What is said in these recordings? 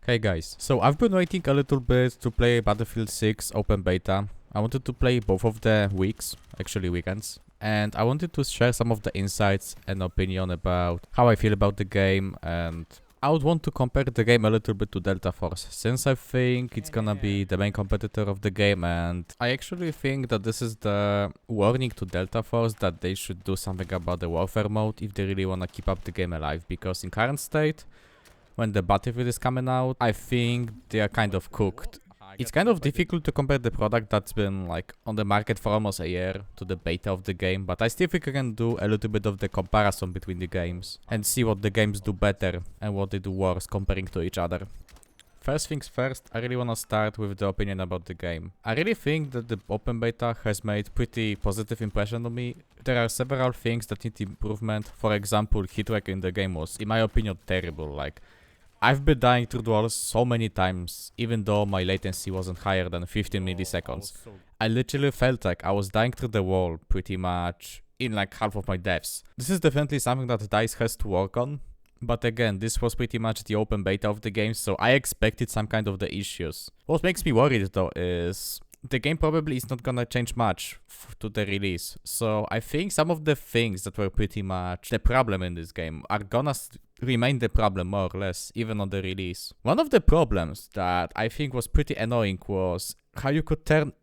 Hey guys, so I've been waiting a little bit to play Battlefield 6 open beta. I wanted to play both of the weeks, actually weekends, and I wanted to share some of the insights and opinion about how I feel about the game, and I would want to compare the game a little bit to Delta Force, since I think it's gonna be the main competitor of the game, and I actually think that this is the warning to Delta Force that they should do something about the warfare mode if they really wanna keep up the game alive, because in current state, when the Battlefield is coming out, I think they are kind of cooked. It's kind of difficult to compare the product that's been like on the market for almost a year to the beta of the game, but I still think I can do a little bit of the comparison between the games and see what the games do better and what they do worse comparing to each other. First things first, I really want to start with the opinion about the game. I really think that the open beta has made pretty positive impression on me. There are several things that need improvement. For example, hit track in the game was, in my opinion, terrible. Like, I've been dying through walls so many times, even though my latency wasn't higher than 15 milliseconds. I literally felt like I was dying through the wall pretty much in like half of my deaths. This is definitely something that DICE has to work on. But again, this was pretty much the open beta of the game, so I expected some kind of the issues. What makes me worried though is the game probably is not gonna change much to the release. So I think some of the things that were pretty much the problem in this game are gonna remain the problem more or less, even on the release. One of the problems that I think was pretty annoying was how you could turn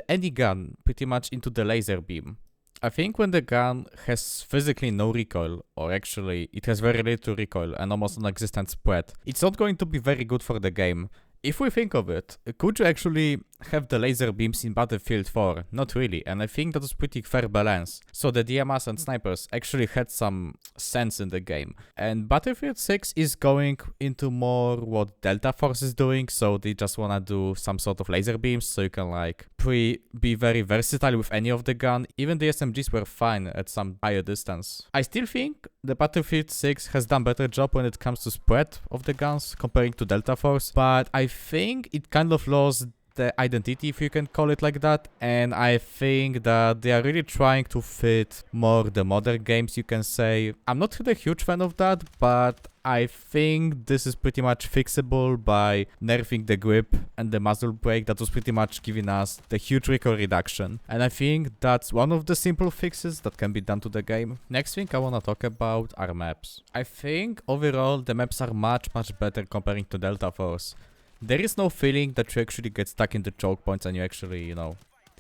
any gun pretty much into the laser beam. I think when the gun has physically no recoil, or actually it has very little recoil and almost non-existent spread, it's not going to be very good for the game. If we think of it, could you actually have the laser beams in Battlefield 4? Not really, and I think that was pretty fair balance. So the DMRs and snipers actually had some sense in the game. And Battlefield 6 is going into more what Delta Force is doing, so they just wanna do some sort of laser beams, so you can like be very versatile with any of the gun. Even the SMGs were fine at some higher distance. I still think the Battlefield 6 has done better job when it comes to spread of the guns comparing to Delta Force, but I think it kind of lost the identity, if you can call it like that, and I think that they are really trying to fit more the modern games, you can say. I'm not really a huge fan of that, but I think this is pretty much fixable by nerfing the grip and the muzzle brake that was pretty much giving us the huge recoil reduction, and I think that's one of the simple fixes that can be done to the game. Next thing I want to talk about are maps. I think overall the maps are much better comparing to Delta Force. There is no feeling that you actually get stuck in the choke points and you actually,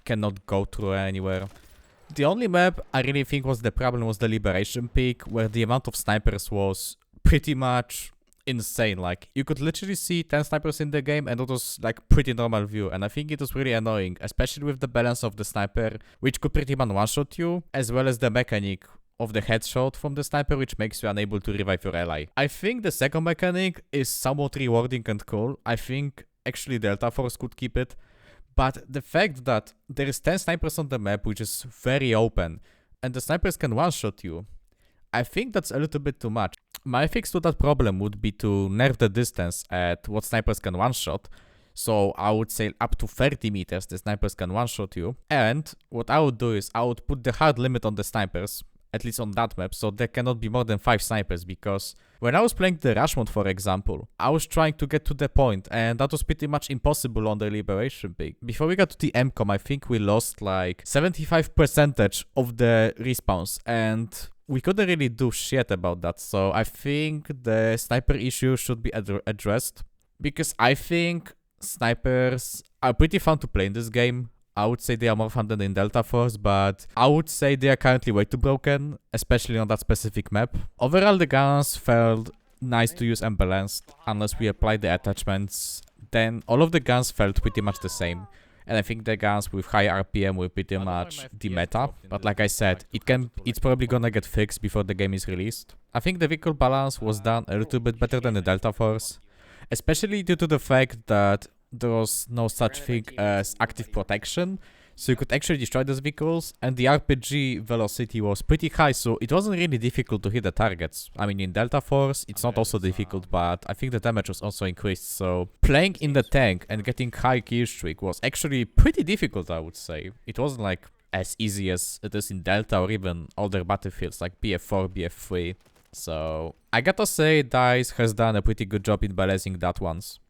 cannot go through anywhere. The only map I really think was the problem was the Liberation Peak, where the amount of snipers was pretty much insane. Like, you could literally see 10 snipers in the game and it was like pretty normal view, and I think it was really annoying, especially with the balance of the sniper, which could pretty much one-shot you, as well as the mechanic of the headshot from the sniper, which makes you unable to revive your ally. I think the second mechanic is somewhat rewarding and cool. I think actually Delta Force could keep it, but the fact that there is 10 snipers on the map, which is very open, and the snipers can one-shot you, I think that's a little bit too much. My fix to that problem would be to nerf the distance at what snipers can one-shot. So I would say up to 30 meters the snipers can one-shot you, and what I would do is I would put the hard limit on the snipers, at least on that map, so there cannot be more than 5 snipers, because when I was playing the rush mode, for example, I was trying to get to the point, and that was pretty much impossible on the Liberation Peak. Before we got to the MCOM, I think we lost like 75% of the respawns, and we couldn't really do shit about that, so I think the sniper issue should be addressed, because I think snipers are pretty fun to play in this game. I would say they are more fun than in Delta Force, but I would say they are currently way too broken, especially on that specific map. Overall, the guns felt nice to use and balanced. Unless we applied the attachments, then all of the guns felt pretty much the same. And I think the guns with high RPM were pretty much the meta. But like I said, it's probably gonna get fixed before the game is released. I think the vehicle balance was done a little bit better than the Delta Force, especially due to the fact that there was no such thing as active protection, so you could actually destroy those vehicles, and the RPG velocity was pretty high, so it wasn't really difficult to hit the targets. I mean, in Delta Force, it's not also difficult, but I think the damage was also increased, so playing in the tank and getting high kill streak was actually pretty difficult, I would say. It wasn't like as easy as it is in Delta or even older battlefields like BF4, BF3. So I gotta say, DICE has done a pretty good job in balancing that once.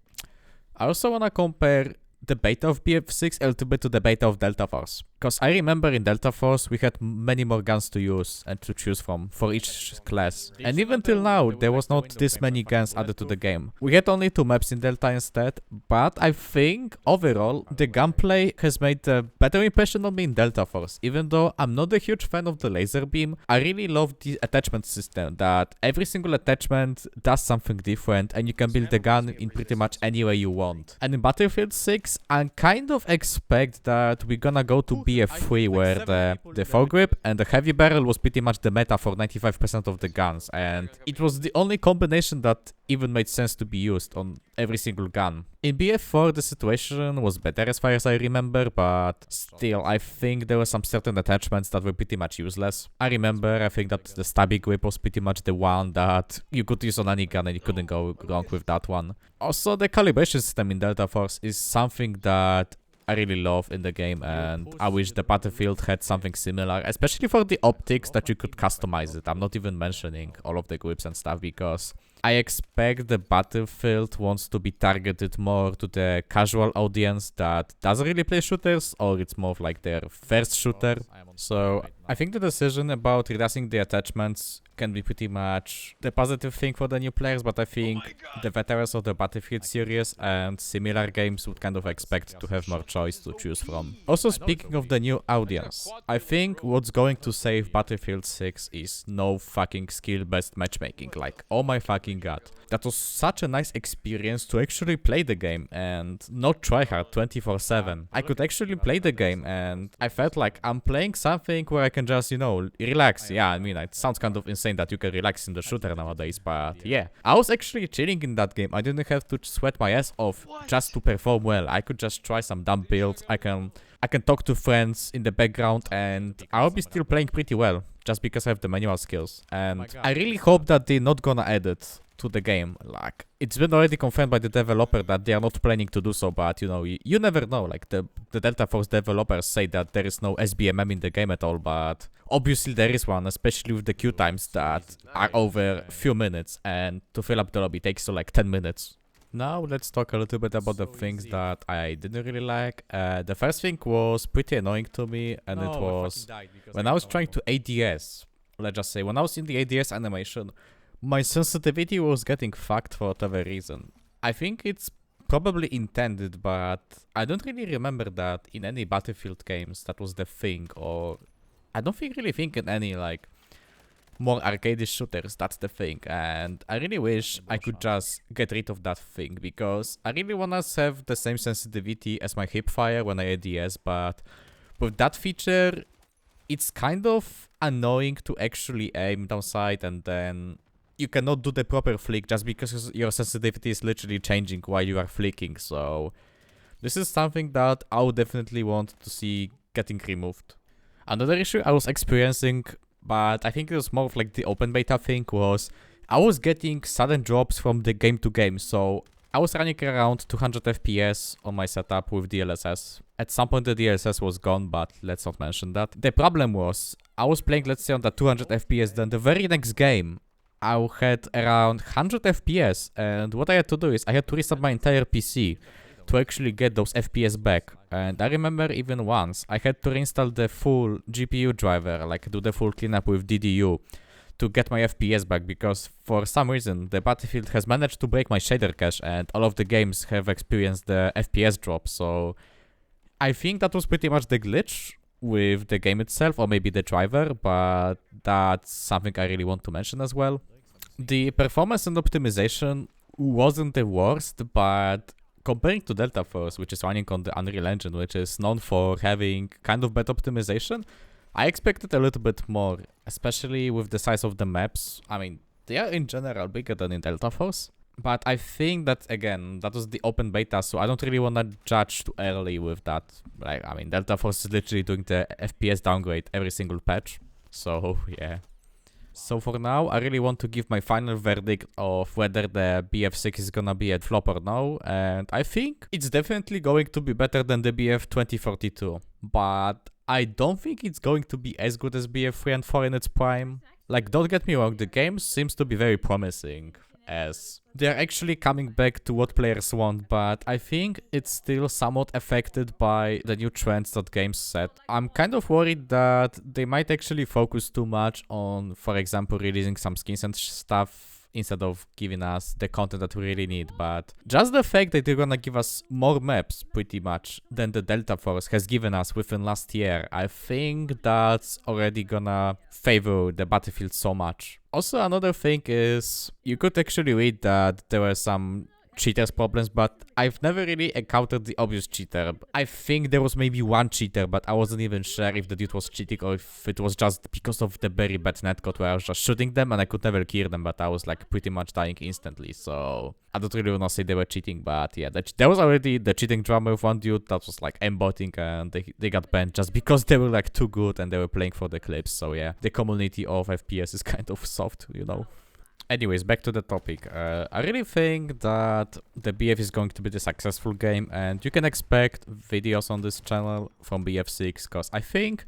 I also wanna compare the beta of BF6 a little bit to the beta of Delta Force. Because I remember in Delta Force we had many more guns to use and to choose from for each class. And even till now there was not this many guns added to the game. We had only 2 maps in Delta instead, but I think overall the gunplay has made a better impression on me in Delta Force. Even though I'm not a huge fan of the laser beam, I really love the attachment system, that every single attachment does something different and you can build the gun in pretty much any way you want. And in Battlefield 6, I kind of expect that we're gonna go to BF3 where the foregrip and the heavy barrel was pretty much the meta for 95% of the guns, and it was the only combination that even made sense to be used on every single gun. In BF4 the situation was better as far as I remember, but still I think there were some certain attachments that were pretty much useless. I think that the stabby grip was pretty much the one that you could use on any gun and you couldn't go wrong with that one. Also the calibration system in Delta Force is something that I really love in the game, and I wish the Battlefield had something similar, especially for the optics that you could customize it. I'm not even mentioning all of the grips and stuff because I expect the Battlefield wants to be targeted more to the casual audience that doesn't really play shooters, or it's more of like their first shooter. So I think the decision about reducing the attachments can be pretty much the positive thing for the new players, but I think the veterans of the Battlefield series and similar games would kind of expect to have more choice to choose from. Also, speaking of the new audience, I think what's going to save Battlefield 6 is no fucking skill-based matchmaking. Like, oh my fucking god. That was such a nice experience to actually play the game and not try hard 24/7. I could actually play the game and I felt like I'm playing something where I can just, you know, relax. Yeah, I mean, it sounds kind of insane that you can relax in the shooter nowadays, but yeah. I was actually chilling in that game. I didn't have to sweat my ass off just to perform well. I could just try some dumb builds. I can talk to friends in the background and I'll be still playing pretty well just because I have the manual skills. And I really hope that they're not gonna add it to the game. Like, it's been already confirmed by the developer that they are not planning to do so, but you know, you never know. Like, the Delta Force developers say that there is no SBMM in the game at all, but obviously there is one, especially with the queue times that are over a few minutes, and to fill up the lobby takes like 10 minutes. Now let's talk a little bit about the things that I didn't really like. The first thing was pretty annoying to me, and it was when I was trying to ADS. Let's just say, when I was in the ADS animation, my sensitivity was getting fucked for whatever reason. I think it's probably intended, but I don't really remember that in any Battlefield games that was the thing, or I don't really think in any like more arcade shooters that's the thing, and I really wish I could just get rid of that thing, because I really wanna have the same sensitivity as my hipfire when I ADS, but with that feature it's kind of annoying to actually aim down sight and then you cannot do the proper flick just because your sensitivity is literally changing while you are flicking. So this is something that I would definitely want to see getting removed. Another issue I was experiencing, but I think it was more of like the open beta thing, was I was getting sudden drops from the game to game. So I was running around 200 FPS on my setup with DLSS. At some point the DLSS was gone, but let's not mention that. The problem was, I was playing, let's say, on the 200 FPS, then the very next game I had around 100 FPS, and what I had to do is I had to restart my entire PC to actually get those FPS back. And I remember even once I had to reinstall the full GPU driver, like do the full cleanup with DDU to get my FPS back, because for some reason the Battlefield has managed to break my shader cache and all of the games have experienced the FPS drop. So I think that was pretty much the glitch with the game itself, or maybe the driver, but that's something I really want to mention as well. The performance and optimization wasn't the worst, but comparing to Delta Force, which is running on the Unreal Engine, which is known for having kind of better optimization, I expected a little bit more, especially with the size of the maps. I mean, they are in general bigger than in Delta Force, but I think that, again, that was the open beta, so I don't really want to judge too early with that. Like, I mean, Delta Force is literally doing the FPS downgrade every single patch, so yeah. So for now, I really want to give my final verdict of whether the BF6 is gonna be a flop or no, and I think it's definitely going to be better than the BF 2042, but I don't think it's going to be as good as BF 3 and 4 in its prime. Like, don't get me wrong, the game seems to be very promising, as they're actually coming back to what players want, but I think it's still somewhat affected by the new trends that games set. I'm kind of worried that they might actually focus too much on, for example, releasing some skins and stuff instead of giving us the content that we really need. But just the fact that they're gonna give us more maps pretty much than the Delta Force has given us within last year, I think that's already gonna favor the Battlefield so much. Also, another thing is you could actually read that there were some cheaters problems, but I've never really encountered the obvious cheater. I think there was maybe one cheater, but I wasn't even sure if the dude was cheating or if it was just because of the very bad netcode where I was just shooting them and I could never kill them, but I was like pretty much dying instantly. So I don't really want to say they were cheating, but yeah, there was already the cheating drama with one dude that was like aimbotting and they got banned just because they were like too good and they were playing for the clips. So yeah, the community of FPS is kind of soft, you know. Anyways, back to the topic. I really think that the BF is going to be the successful game, and you can expect videos on this channel from BF6, because I think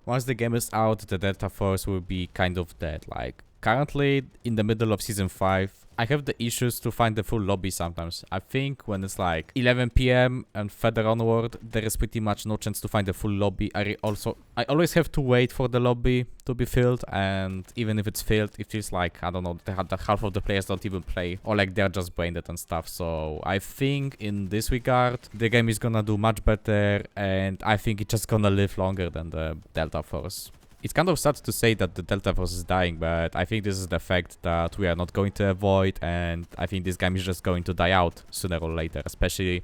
once the game is out, the Delta Force will be kind of dead. Like, currently, in the middle of Season 5, I have the issues to find the full lobby sometimes. I think when it's like 11 PM and further onward, there is pretty much no chance to find the full lobby. I always have to wait for the lobby to be filled, and even if it's filled, it feels like, I don't know, the half of the players don't even play, or like they're just brained and stuff. So I think in this regard, the game is gonna do much better, and I think it's just gonna live longer than the Delta Force. It's kind of sad to say that the Delta Force is dying, but I think this is the fact that we are not going to avoid, and I think this game is just going to die out sooner or later, especially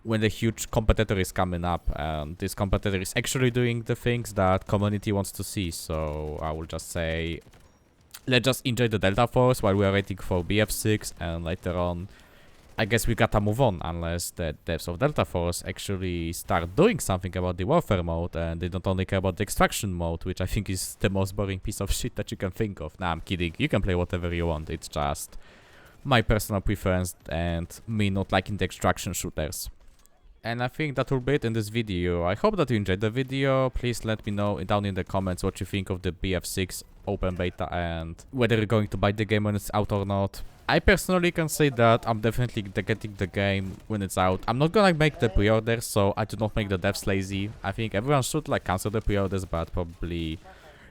when the huge competitor is coming up, and this competitor is actually doing the things that community wants to see. So I will just say, let's just enjoy the Delta Force while we are waiting for BF6, and later on, I guess we gotta move on, unless the devs of Delta Force actually start doing something about the warfare mode, and they don't only care about the extraction mode, which I think is the most boring piece of shit that you can think of. Nah, I'm kidding. You can play whatever you want. It's just my personal preference and me not liking the extraction shooters. And I think that will be it in this video. I hope that you enjoyed the video. Please let me know down in the comments what you think of the BF6 open beta and whether you're going to buy the game when it's out or not. I personally can say that I'm definitely getting the game when it's out. I'm not gonna make the pre-orders, so I do not make the devs lazy. I think everyone should like cancel the pre-orders, but probably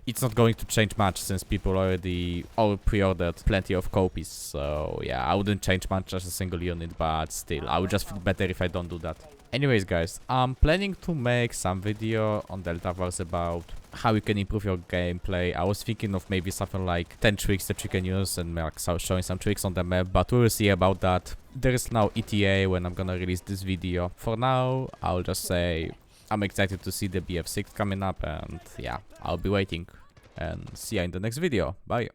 it's not going to change much since people already all pre-ordered plenty of copies. So yeah, I wouldn't change much as a single unit, but still, I would just feel better if I don't do that. Anyways, guys, I'm planning to make some video on Delta Force about how you can improve your gameplay. I was thinking of maybe something like 10 tricks that you can use and like showing some tricks on the map, but we will see about that. There is now ETA when I'm gonna release this video. For now, I'll just say I'm excited to see the BF6 coming up, and yeah, I'll be waiting, and see ya in the next video. Bye.